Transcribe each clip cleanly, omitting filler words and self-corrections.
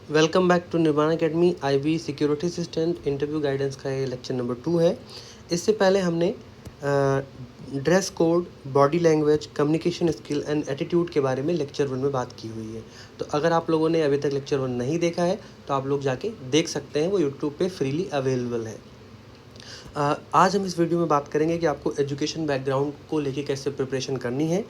Welcome back to Nirvana Academy. IB security assistant interview guidance का ये lecture number 2 है। इससे पहले हमने dress code, body language, communication skill and attitude के बारे में लेक्चर 1 में बात की हुई है। तो अगर आप लोगों ने अभी तक लेक्चर 1 नहीं देखा है तो आप लोग जाके देख सकते हैं, वो यूट्यूब पे फ्रीली अवेलेबल है। आज हम इस वीडियो में बात करेंगे कि आपको एजुकेशन बैकग्राउंड को लेके कैसे प्रिपरेशन करनी है।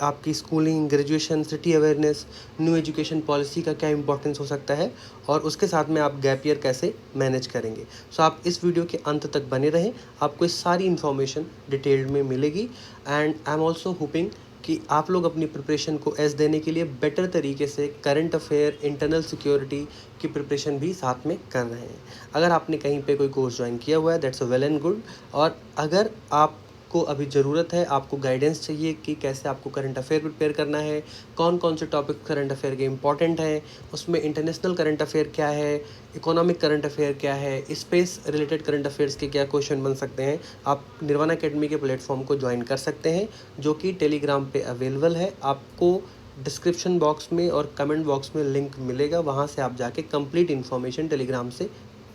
आपकी schooling, graduation, city awareness, new education policy का क्या इंपॉर्टेंस हो सकता है और उसके साथ में आप गैप ईयर कैसे मैनेज करेंगे। सो आप इस वीडियो के अंत तक बने रहें, आपको ये सारी इन्फॉर्मेशन डिटेल्ड में मिलेगी। And I am also hopping कि आप लोग अपनी प्रिपरेशन को एज देने के लिए बेटर तरीके से करंट अफेयर, इंटरनल सिक्योरिटी की प्रिपरेशन भी साथ में कर रहे हैं। अगर आपने कहीं पे कोई कोर्स ज्वाइन किया हुआ है, that's a well and good. और अगर आपको अभी ज़रूरत है, आपको गाइडेंस चाहिए कि कैसे आपको करंट अफेयर प्रिपेयर करना है, कौन कौन से टॉपिक करंट अफेयर के इंपॉर्टेंट हैं, उसमें इंटरनेशनल करंट अफेयर क्या है, इकोनॉमिक करंट अफेयर क्या है, स्पेस रिलेटेड करंट अफेयर्स के क्या क्वेश्चन बन सकते हैं, आप निर्वाणा अकेडमी के प्लेटफॉर्म को ज्वाइन कर सकते हैं, जो कि टेलीग्राम पे अवेलेबल है। आपको डिस्क्रिप्शन बॉक्स में और कमेंट बॉक्स में लिंक मिलेगा, वहाँ से आप जाके कंप्लीट इन्फॉर्मेशन टेलीग्राम से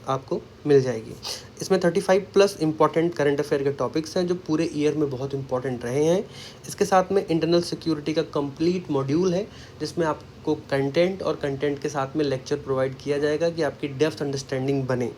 आपको मिल जाएगी। इसमें 35 प्लस इंपॉर्टेंट करंट अफेयर के टॉपिक्स हैं जो पूरे ईयर में बहुत इंपॉर्टेंट रहे हैं। इसके साथ में इंटरनल सिक्योरिटी का कंप्लीट मॉड्यूल है, जिसमें आपको कंटेंट और कंटेंट के साथ में लेक्चर प्रोवाइड किया जाएगा कि आपकी डेप्थ अंडरस्टैंडिंग बने।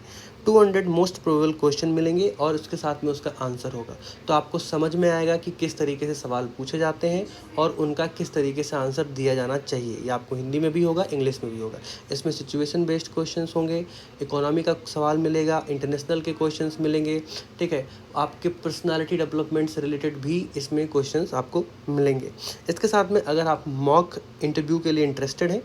200 मोस्ट प्रोबेबल क्वेश्चन मिलेंगे और उसके साथ में उसका आंसर होगा, तो आपको समझ में आएगा कि किस तरीके से सवाल पूछे जाते हैं और उनका किस तरीके से आंसर दिया जाना चाहिए। ये आपको हिंदी में भी होगा, इंग्लिश में भी होगा। इसमें सिचुएशन बेस्ड क्वेश्चंस होंगे, इकोनॉमी का सवाल मिलेगा, इंटरनेशनल के क्वेश्चंस मिलेंगे, ठीक है। आपके पर्सनालिटी डेवलपमेंट से रिलेटेड भी इसमें क्वेश्चंस आपको मिलेंगे। इसके साथ में अगर आप मॉक इंटरव्यू के लिए इंटरेस्टेड हैं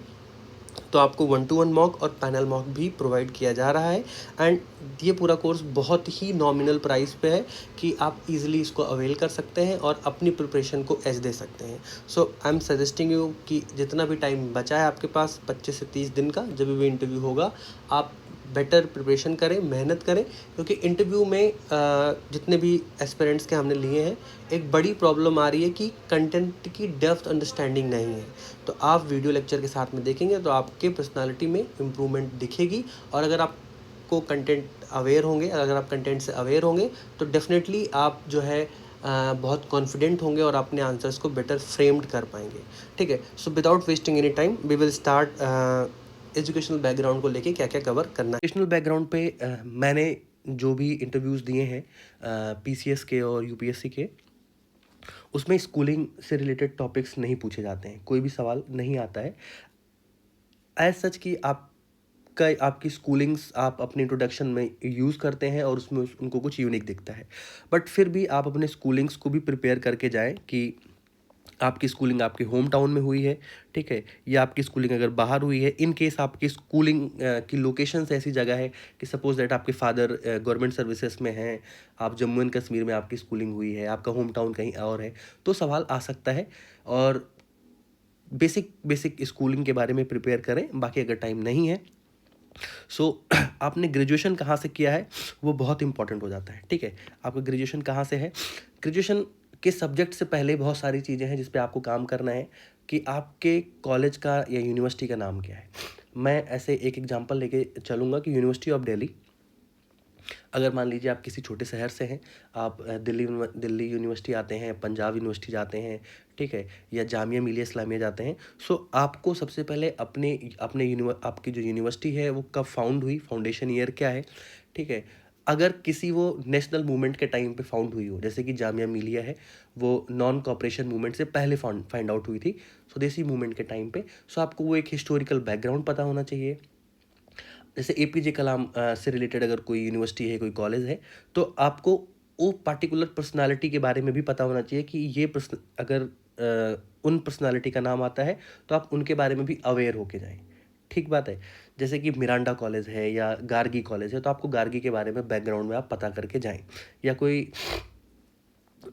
तो आपको 1-to-1 मॉक और पैनल मॉक भी प्रोवाइड किया जा रहा है। एंड ये पूरा कोर्स बहुत ही नॉमिनल प्राइस पे है कि आप इजीली इसको अवेल कर सकते हैं और अपनी प्रिपरेशन को एज दे सकते हैं। सो आई एम सजेस्टिंग यू कि जितना भी टाइम बचा है आपके पास, 25 से 30 दिन का, जब भी इंटरव्यू होगा आप बेटर प्रिपरेशन करें, मेहनत करें। क्योंकि इंटरव्यू में जितने भी एस्पिरेंट्स के हमने लिए हैं, एक बड़ी प्रॉब्लम आ रही है कि कंटेंट की डेप्थ अंडरस्टैंडिंग नहीं है। तो आप वीडियो लेक्चर के साथ में देखेंगे तो आपके पर्सनालिटी में इम्प्रूवमेंट दिखेगी। और अगर आपको कंटेंट अवेयर होंगे, अगर आप कंटेंट से अवेयर होंगे तो डेफिनेटली आप जो है बहुत कॉन्फिडेंट होंगे और अपने आंसर्स को बेटर फ्रेम्ड कर पाएंगे, ठीक है। So without wasting any time we will start educational background को लेके क्या क्या कवर करना है। एजुकेशनल बैकग्राउंड पे मैंने जो भी इंटरव्यूज़ दिए हैं पीसीएस के और यूपीएससी के, उसमें स्कूलिंग से रिलेटेड टॉपिक्स नहीं पूछे जाते हैं, कोई भी सवाल नहीं आता है एज सच कि आपकी स्कूलिंग्स आप अपने इंट्रोडक्शन में यूज़ करते हैं और उसमें उनको कुछ यूनिक दिखता है। बट फिर भी आप अपने स्कूलिंग्स को भी प्रिपेयर करके जाएं कि आपकी स्कूलिंग आपके होम टाउन में हुई है, ठीक है, या आपकी स्कूलिंग अगर बाहर हुई है, इन केस आपकी स्कूलिंग की लोकेशंस ऐसी जगह है कि सपोज दैट आपके फादर गवर्नमेंट सर्विसेज में हैं, आप जम्मू एंड कश्मीर में आपकी स्कूलिंग हुई है, आपका होम टाउन कहीं और है, तो सवाल आ सकता है। और बेसिक बेसिक स्कूलिंग के बारे में प्रिपेयर करें, बाकी अगर टाइम नहीं है आपने ग्रेजुएशन कहाँ से किया है वो बहुत इंपॉर्टेंट हो जाता है, ठीक है। आपका ग्रेजुएशन कहाँ से है, ग्रेजुएशन के सब्जेक्ट से पहले बहुत सारी चीज़ें हैं जिस पे आपको काम करना है कि आपके कॉलेज का या यूनिवर्सिटी का नाम क्या है। मैं ऐसे एक एग्जांपल लेके चलूँगा कि यूनिवर्सिटी ऑफ दिल्ली, अगर मान लीजिए आप किसी छोटे शहर से हैं, आप दिल्ली यूनिवर्सिटी आते हैं, पंजाब यूनिवर्सिटी जाते हैं, ठीक है, या जामिया मिलिया इस्लामिया जाते हैं। सो आपको सबसे पहले अपने अपने आपकी जो यूनिवर्सिटी है वो कब फाउंड हुई, फाउंडेशन ईयर क्या है, ठीक है। अगर किसी वो नेशनल मूवमेंट के टाइम पे फाउंड हुई हो, जैसे कि जामिया मिलिया है, वो नॉन कॉपरेशन मूवमेंट से पहले फाइंड आउट हुई थी, स्वदेशी मूवमेंट के टाइम पे। सो आपको वो एक हिस्टोरिकल बैकग्राउंड पता होना चाहिए। जैसे एपीजे कलाम से रिलेटेड अगर कोई यूनिवर्सिटी है, कोई कॉलेज है, तो आपको वो पार्टिकुलर पर्सनालिटी के बारे में भी पता होना चाहिए कि ये अगर उन पर्सनालिटी का नाम आता है तो आप उनके बारे में भी अवेयर होके जाएं, ठीक बात है। जैसे कि मिरांडा कॉलेज है या गार्गी कॉलेज है, तो आपको गार्गी के बारे में बैकग्राउंड में आप पता करके जाएं। या कोई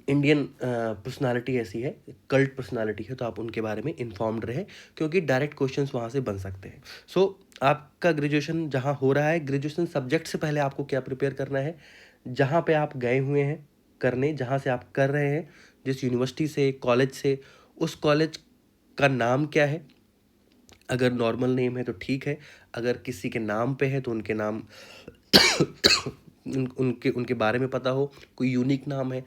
इंडियन पर्सनालिटी ऐसी है, कल्ट पर्सनालिटी है, तो आप उनके बारे में इन्फॉर्म्ड रहें, क्योंकि डायरेक्ट क्वेश्चंस वहाँ से बन सकते हैं। सो आपका ग्रेजुएशन जहाँ हो रहा है, ग्रेजुएशन सब्जेक्ट से पहले आपको क्या प्रिपेयर करना है, जहाँ पे आप गए हुए हैं करने, जहाँ से आप कर रहे हैं, जिस यूनिवर्सिटी से, कॉलेज से, उस कॉलेज का नाम क्या है, अगर नॉर्मल नेम है तो ठीक है, अगर किसी के नाम पे है तो उनके नाम उनके उनके बारे में पता हो, कोई यूनिक नाम है।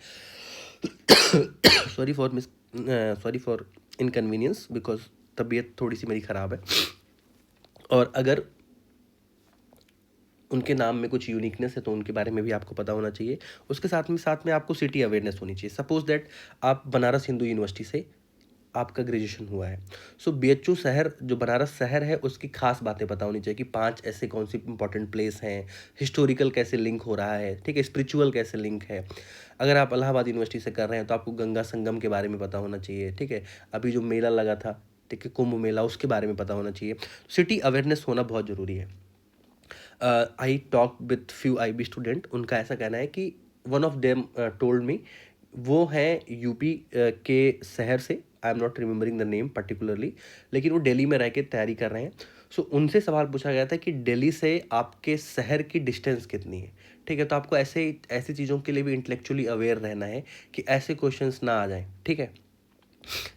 Sorry for sorry for inconvenience, because तबीयत थोड़ी सी मेरी ख़राब है। और अगर उनके नाम में कुछ यूनिकनेस है तो उनके बारे में भी आपको पता होना चाहिए। उसके साथ में आपको सिटी अवेयरनेस होनी चाहिए। सपोज दैट आप बनारस हिंदू यूनिवर्सिटी से आपका ग्रेजुएशन हुआ है, सो बीएचयू शहर जो बनारस शहर है उसकी खास बातें पता होनी चाहिए कि 5 ऐसे कौन सी इंपॉर्टेंट प्लेस हैं, हिस्टोरिकल कैसे लिंक हो रहा है, ठीक है, स्पिरिचुअल कैसे लिंक है। अगर आप इलाहाबाद यूनिवर्सिटी से कर रहे हैं तो आपको गंगा संगम के बारे में पता होना चाहिए, ठीक है, अभी जो मेला लगा था, ठीक है, कुंभ मेला, उसके बारे में पता होना चाहिए। सिटी अवेयरनेस होना बहुत ज़रूरी है। I talk with few IB student, उनका ऐसा कहना है कि one of them told me, वो हैं यूपी के शहर से, आई am not remembering the name particularly, लेकिन वो दिल्ली में रह के तैयारी कर रहे हैं। सो उनसे सवाल पूछा गया था कि दिल्ली से आपके शहर की डिस्टेंस कितनी है, ठीक है। तो आपको ऐसे ऐसी चीज़ों के लिए भी इंटेलेक्चुअली अवेयर रहना है कि ऐसे क्वेश्चंस ना आ जाएं, ठीक है।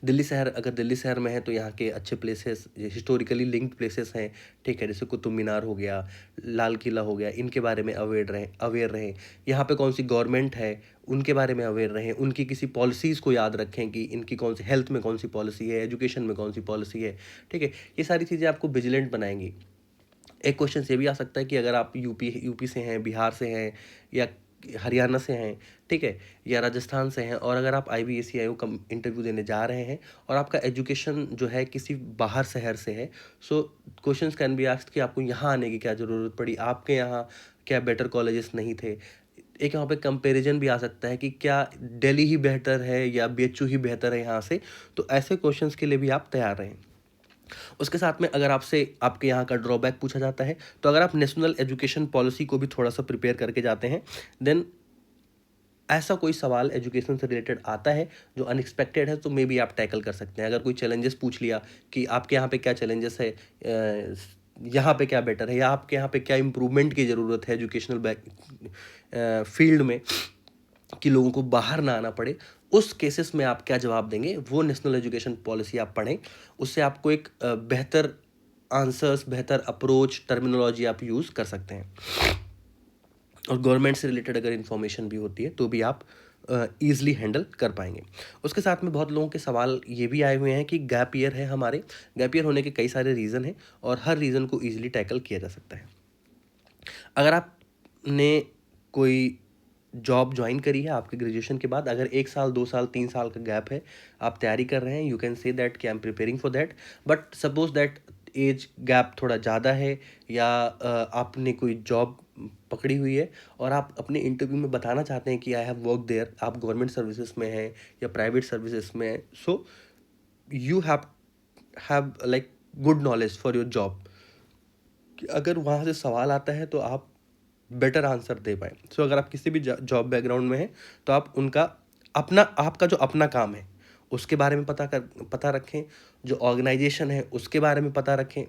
दिल्ली शहर, अगर दिल्ली शहर में है तो यहाँ के अच्छे प्लेसेस, हिस्टोरिकली लिंक्ड प्लेसेस हैं, ठीक है, जैसे कुतुब मीनार हो गया, लाल किला हो गया, इनके बारे में अवेयर रहें। यहाँ पे कौन सी गवर्नमेंट है उनके बारे में अवेयर रहें, उनकी किसी पॉलिसीज़ को याद रखें कि इनकी कौन सी, हेल्थ में कौन सी पॉलिसी है, एजुकेशन में कौन सी पॉलिसी है, ठीक है। ये सारी चीज़ें आपको विजिलेंट बनाएंगी। एक क्वेश्चन ये भी आ सकता है कि अगर आप यूपी से हैं, बिहार से हैं, या हरियाणा से हैं, ठीक है, या राजस्थान से हैं, और अगर आप IBAC-IO का इंटरव्यू देने जा रहे हैं और आपका एजुकेशन जो है किसी बाहर शहर से है, सो क्वेश्चंस कैन बी आस्क्ड कि आपको यहाँ आने की क्या ज़रूरत पड़ी, आपके यहाँ क्या बेटर कॉलेजेस नहीं थे। एक यहाँ पे कंपैरिजन भी आ सकता है कि क्या दिल्ली ही बेहतर है या BHU ही बेहतर है यहाँ से। तो ऐसे क्वेश्चंस के लिए भी आप तैयार रहें। उसके साथ में अगर आपसे आपके यहाँ का ड्रॉबैक पूछा जाता है, तो अगर आप नेशनल एजुकेशन पॉलिसी को भी थोड़ा सा प्रिपेयर करके जाते हैं, देन ऐसा कोई सवाल एजुकेशन से रिलेटेड आता है जो अनएक्सपेक्टेड है, तो मे बी आप टैकल कर सकते हैं। अगर कोई चैलेंजेस पूछ लिया कि आपके यहाँ पे क्या चैलेंजेस है, यहाँ पे क्या बेटर है, या आपके यहाँ पे क्या इम्प्रूवमेंट की ज़रूरत है एजुकेशनल फील्ड में, कि लोगों को बाहर ना आना पड़े, उस केसेस में आप क्या जवाब देंगे, वो नेशनल एजुकेशन पॉलिसी आप पढ़ें। उससे आपको एक बेहतर आंसर्स, बेहतर अप्रोच, टर्मिनोलॉजी आप यूज़ कर सकते हैं। और गवर्नमेंट से रिलेटेड अगर इन्फॉर्मेशन भी होती है तो भी आप ईज़िली हैंडल कर पाएंगे। उसके साथ में बहुत लोगों के सवाल ये भी आए हुए हैं कि गैप ईयर है हमारे, गैप ईयर होने के कई सारे रीज़न हैं और हर रीज़न को ईजिली टैकल किया जा सकता है। अगर आपने कोई जॉब ज्वाइन करी है आपके ग्रेजुएशन के बाद, अगर 1 साल, 2 साल, 3 साल का गैप है, आप तैयारी कर रहे हैं, यू कैन से दैट कि I am preparing for that. But suppose that age gap थोड़ा ज़्यादा है, या आपने कोई जॉब पकड़ी हुई है और आप अपने इंटरव्यू में बताना चाहते हैं कि आई हैव वर्क देयर, आप गवर्नमेंट सर्विसेज में हैं या प्राइवेट सर्विसेज में हैं, so you have like good knowledge for your job, कि अगर वहाँ से सवाल आता है तो आप बेटर आंसर दे पाए। सो अगर आप किसी भी जॉब बैकग्राउंड में हैं तो आप उनका आपका जो अपना काम है उसके बारे में पता रखें, जो ऑर्गेनाइजेशन है उसके बारे में पता रखें।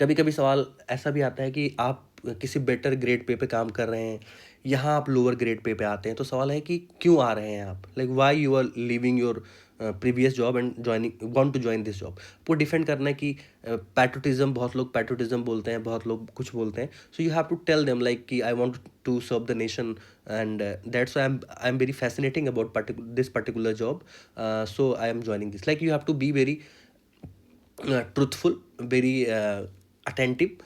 कभी कभी सवाल ऐसा भी आता है कि आप किसी बेटर ग्रेड पे काम कर रहे हैं, यहाँ आप लोअर ग्रेड पे आते हैं, तो सवाल है कि क्यों आ रहे हैं आप, like why you are leaving your previous job and want to join this job. वो डिफेंड करना है कि पैट्रोटिज्म, बहुत लोग पैट्रोटिज्म बोलते हैं, बहुत लोग कुछ बोलते हैं, so you have to tell them like कि I want to serve the nation and that's why I am very fascinating about this particular job, so I am joining this. Like you have to be very truthful, very attentive,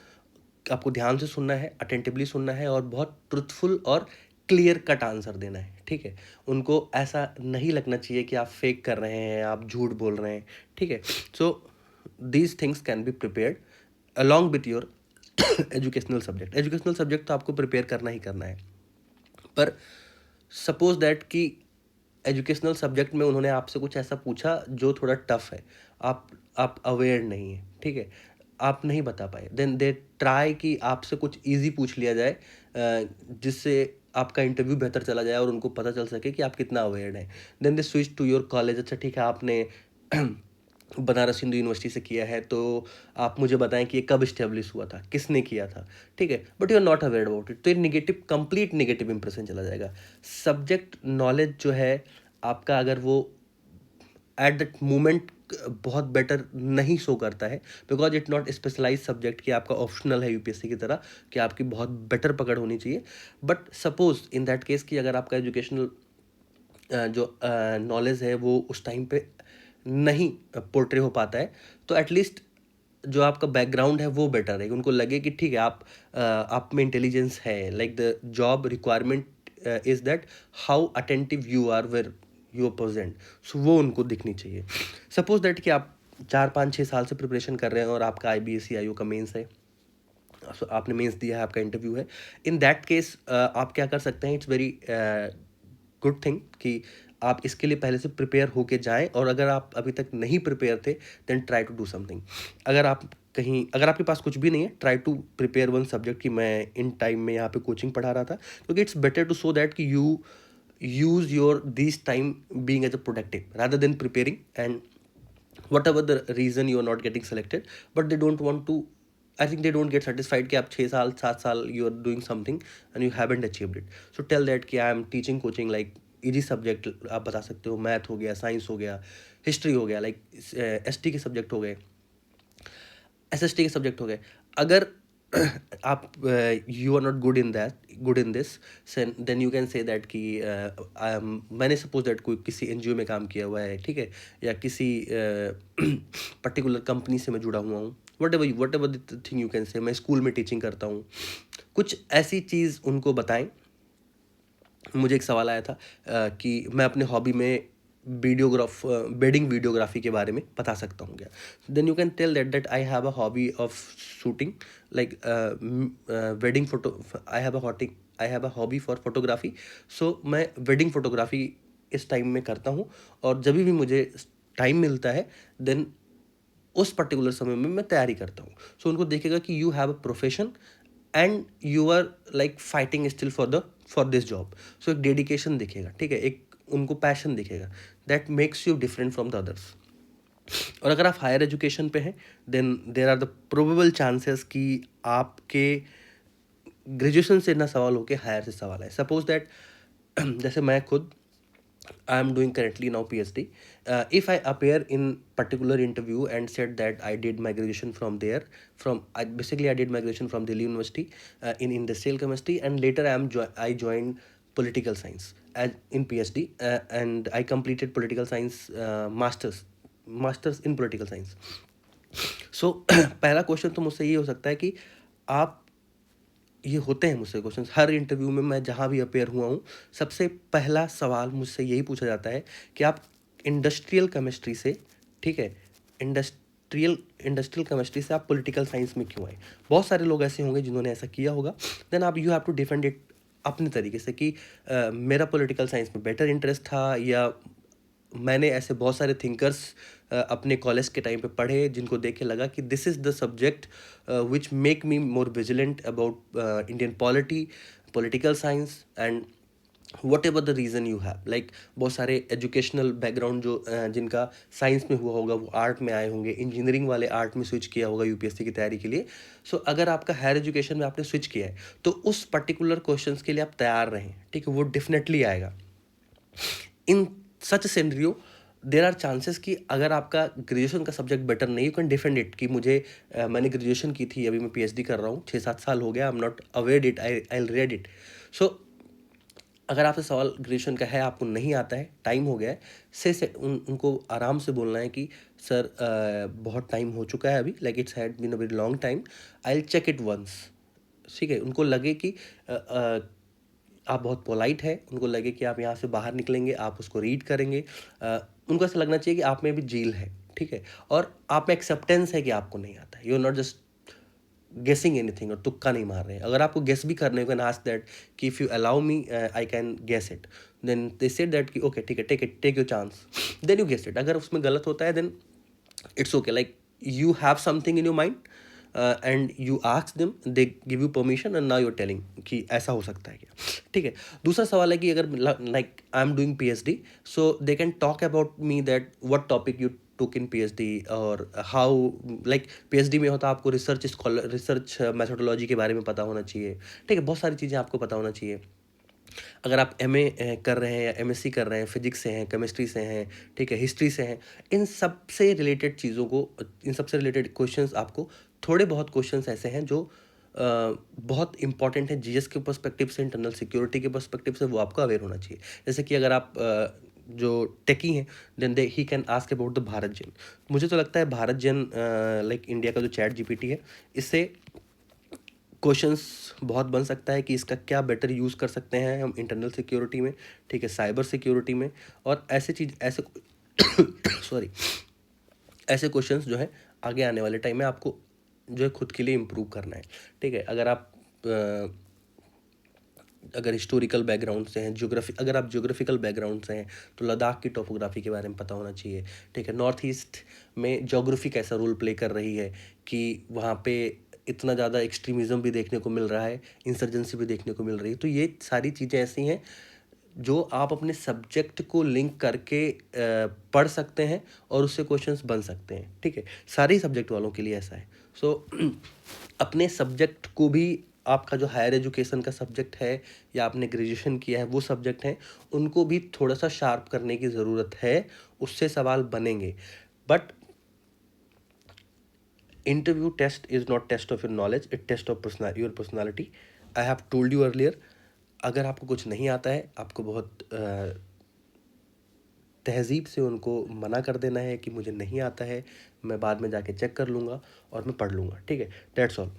आपको ध्यान से सुनना है, attentively सुनना है और बहुत truthful और क्लियर कट आंसर देना है, ठीक है। उनको ऐसा नहीं लगना चाहिए कि आप फेक कर रहे हैं, आप झूठ बोल रहे हैं, ठीक है। So these things can be prepared along with your educational subject तो आपको प्रिपेयर करना ही करना है। पर सपोज दैट कि एजुकेशनल सब्जेक्ट में उन्होंने आपसे कुछ ऐसा पूछा जो थोड़ा टफ है, आप अवेयर नहीं है, ठीक है, आप नहीं बता पाए, देन दे ट्राई कि आपसे कुछ इजी पूछ लिया जाए, जिससे आपका इंटरव्यू बेहतर चला जाए और उनको पता चल सके कि आप कितना अवेयर हैं। Then they switch to your college, अच्छा ठीक है, आपने बनारस हिंदू यूनिवर्सिटी से किया है, तो आप मुझे बताएं कि ये कब इस्टेब्लिश हुआ था, किसने किया था, ठीक है, but you are not aware about it, तो ये कंप्लीट नेगेटिव इंप्रेशन चला जाएगा। सब्जेक्ट नॉलेज जो है आपका, अगर वो एट दैट मोमेंट बहुत बेटर नहीं शो करता है, because it not specialise subject कि आपका ऑप्शनल है यूपीएससी की तरह कि आपकी बहुत बेटर पकड़ होनी चाहिए। But suppose in that case कि अगर आपका एजुकेशनल जो नॉलेज है वो उस टाइम पे नहीं पोर्ट्रे हो पाता है, तो एटलीस्ट जो आपका बैकग्राउंड है वो बेटर है, उनको लगे कि ठीक है आप में इंटेलिजेंस है, like the job requirement is that how attentive you are where you are present, so वो उनको दिखनी चाहिए। सपोज दैट कि आप 4 5 6 साल से प्रिपरेशन कर रहे हैं और आपका IBSC IO का मेंस है, आपने मेंस दिया है, आपका इंटरव्यू है। इन दैट केस आप क्या कर सकते हैं, इट्स वेरी गुड थिंग कि आप इसके लिए पहले से प्रिपेयर होके जाएं, और अगर आप अभी तक नहीं प्रिपेयर थे then try to do something. अगर आपके पास कुछ भी नहीं है, try to prepare one subject कि मैं इन टाइम में यहाँ पे कोचिंग पढ़ा रहा था, क्योंकि it's better to so that कि you use your this time being as a productive rather than preparing, and whatever the reason you are not getting selected, but they don't want to, I think they don't get satisfied कि आप 6 साल 7 साल you are doing something and you haven't achieved it, so tell that कि I am teaching coaching like easy subject आप बता सकते हो, math हो गया, साइंस हो गया, हिस्ट्री हो गया, लाइक ST के सब्जेक्ट हो गए, SST के सब्जेक्ट हो गए। अगर आप you are not good in this, then you can say that कि मैंने सपोज दैट कोई किसी NGO में काम किया हुआ है, ठीक है, या किसी पर्टिकुलर कंपनी से मैं जुड़ा हुआ हूँ, what ever the thing you can से, मैं स्कूल में टीचिंग करता हूँ, कुछ ऐसी चीज़ उनको बताएं। मुझे एक सवाल आया था कि मैं अपने हॉबी में वेडिंग वीडियोग्राफी के बारे में बता सकता हूँ क्या, then you can tell that I have a hobby of shooting like wedding photo, I have a hobby for photography, so मैं वेडिंग फोटोग्राफी इस टाइम में करता हूँ, और जब भी मुझे टाइम मिलता है देन उस पर्टिकुलर समय में मैं तैयारी करता हूँ। सो उनको देखेगा कि you have a profession and you are like fighting still for this job, so एक डेडिकेशन दिखेगा, ठीक है, एक उनको पैशन दिखेगा, that makes you different from the others. और अगर आप हायर एजुकेशन पे हैं then there are the probable chances कि आपके ग्रेजुएशन से ना सवाल होके हायर से सवाल है। सपोज दैट जैसे मैं खुद I am doing currently now PhD. If I appear in particular interview and said that I did my graduation from there, basically I did my graduation from Delhi University in industrial chemistry, and later I joined political science as in PhD, and I completed political science masters in political science. So पहला question तो मुझसे ये हो सकता है कि आप, ये होते हैं मुझसे क्वेश्चन हर इंटरव्यू में, मैं जहाँ भी अपेयर हुआ हूँ सबसे पहला सवाल मुझसे यही पूछा जाता है कि आप इंडस्ट्रियल केमिस्ट्री से, ठीक है, इंडस्ट्रियल केमिस्ट्री से आप पॉलिटिकल साइंस में क्यों आए। बहुत सारे लोग ऐसे होंगे जिन्होंने ऐसा किया होगा, देन आप you have to defend it अपने तरीके से कि मेरा पॉलिटिकल साइंस में बेटर इंटरेस्ट था, या मैंने ऐसे बहुत सारे थिंकर्स अपने कॉलेज के टाइम पे पढ़े जिनको देख के लगा कि this is the subject which make me more vigilant about Indian political science, and what ever the reason you have, like बहुत सारे एजुकेशनल बैकग्राउंड जो जिनका साइंस में हुआ होगा वो आर्ट में आए होंगे, इंजीनियरिंग वाले आर्ट में स्विच किया होगा यूपीएससी की तैयारी के लिए। सो अगर आपका हायर एजुकेशन में आपने स्विच किया है तो उस पर्टिकुलर क्वेश्चंस के लिए आप तैयार रहें, ठीक है, वो डेफिनेटली आएगा। इन सच सिनेरियो देर आर चांसेस कि अगर आपका ग्रेजुएशन का सब्जेक्ट बेटर नहीं, यू कैन डिफेंड इट कि मुझे मैंने ग्रेजुएशन की थी, अभी मैं PhD कर रहा हूँ, 6 7 साल हो गया, I am not awared it, I read it. So अगर आपसे सवाल ग्रेजुएशन का है, आपको नहीं आता है, टाइम हो गया है, उनको आराम से बोलना है कि सर बहुत टाइम हो चुका है अभी, like it's had been a very long time, I will check it once, ठीक है। उनको लगे कि आप बहुत पोलाइट है, उनको लगे कि आप यहाँ से बाहर निकलेंगे, आप उसको रीड करेंगे, उनको ऐसा लगना चाहिए कि आप में भी झील है, ठीक है, और आप में एक्सेप्टेंस है कि आपको नहीं आता है, you are not just guessing anything, और तुक्का नहीं मार रहे हैं। अगर आपको गेस भी करने को, आस्क दैट कि if you allow me I can guess it, then they said that कि ओके ठीक है, take your chance, then you guess it. अगर उसमें गलत होता है then it's okay, like you have something in your mind and you ask them, they give you permission and now you're telling कि ऐसा हो सकता है क्या, ठीक है। दूसरा सवाल है कि अगर like I'm doing PhD, so they can talk about me that what topic you took in PhD और how, like PhD में होता है आपको रिसर्च मैथोडोलॉजी के बारे में पता होना चाहिए, ठीक है, बहुत सारी चीज़ें आपको पता होना चाहिए। अगर आप एमए कर रहे हैं या एमएससी कर रहे हैं, फिजिक्स से हैं, केमिस्ट्री से हैं, ठीक है, हिस्ट्री से हैं, इन सब से रिलेटेड चीज़ों को, इन सब से रिलेटेड क्वेश्चंस आपको, थोड़े बहुत क्वेश्चंस ऐसे हैं जो बहुत इंपॉर्टेंट है जीएस के पर्सपेक्टिव से, इंटरनल सिक्योरिटी के पर्सपेक्टिव से, वो आपको अवेयर होना चाहिए। जैसे कि अगर आप जो टेकी हैं, then they he can ask about the Bharat Gen. मुझे तो लगता है भारत जेन लाइक इंडिया का जो चैट जीपीटी है, इससे क्वेश्चंस बहुत बन सकता है कि इसका क्या बेटर यूज़ कर सकते हैं हम इंटरनल सिक्योरिटी में, ठीक है, साइबर सिक्योरिटी में, और ऐसे सॉरी, ऐसे क्वेश्चंस जो है आगे आने वाले टाइम में आपको जो है खुद के लिए इम्प्रूव करना है, ठीक है। अगर हिस्टोरिकल बैकग्राउंड से हैं, अगर आप ज्योग्राफिकल बैकग्राउंड से हैं, तो लद्दाख की टोपोग्राफी के बारे में पता होना चाहिए, ठीक है। नॉर्थ ईस्ट में ज्योग्राफी कैसा रोल प्ले कर रही है कि वहाँ पे इतना ज़्यादा एक्सट्रीमिज़म भी देखने को मिल रहा है, इंसर्जेंसी भी देखने को मिल रही है। तो ये सारी चीज़ें ऐसी हैं जो आप अपने सब्जेक्ट को लिंक करके पढ़ सकते हैं और उससे क्वेश्चंस बन सकते हैं, ठीक है। सारे ही सब्जेक्ट वालों के लिए ऐसा है। सो अपने सब्जेक्ट को भी, आपका जो हायर एजुकेशन का सब्जेक्ट है या आपने ग्रेजुएशन किया है वो सब्जेक्ट हैं, उनको भी थोड़ा सा शार्प करने की ज़रूरत है, उससे सवाल बनेंगे। But interview test is not test of your knowledge, it test of your personality. I have told you earlier, अगर आपको कुछ नहीं आता है, आपको बहुत तहज़ीब से उनको मना कर देना है कि मुझे नहीं आता है, मैं बाद में जाके चेक कर लूँगा और मैं पढ़ लूँगा, ठीक है। That's all.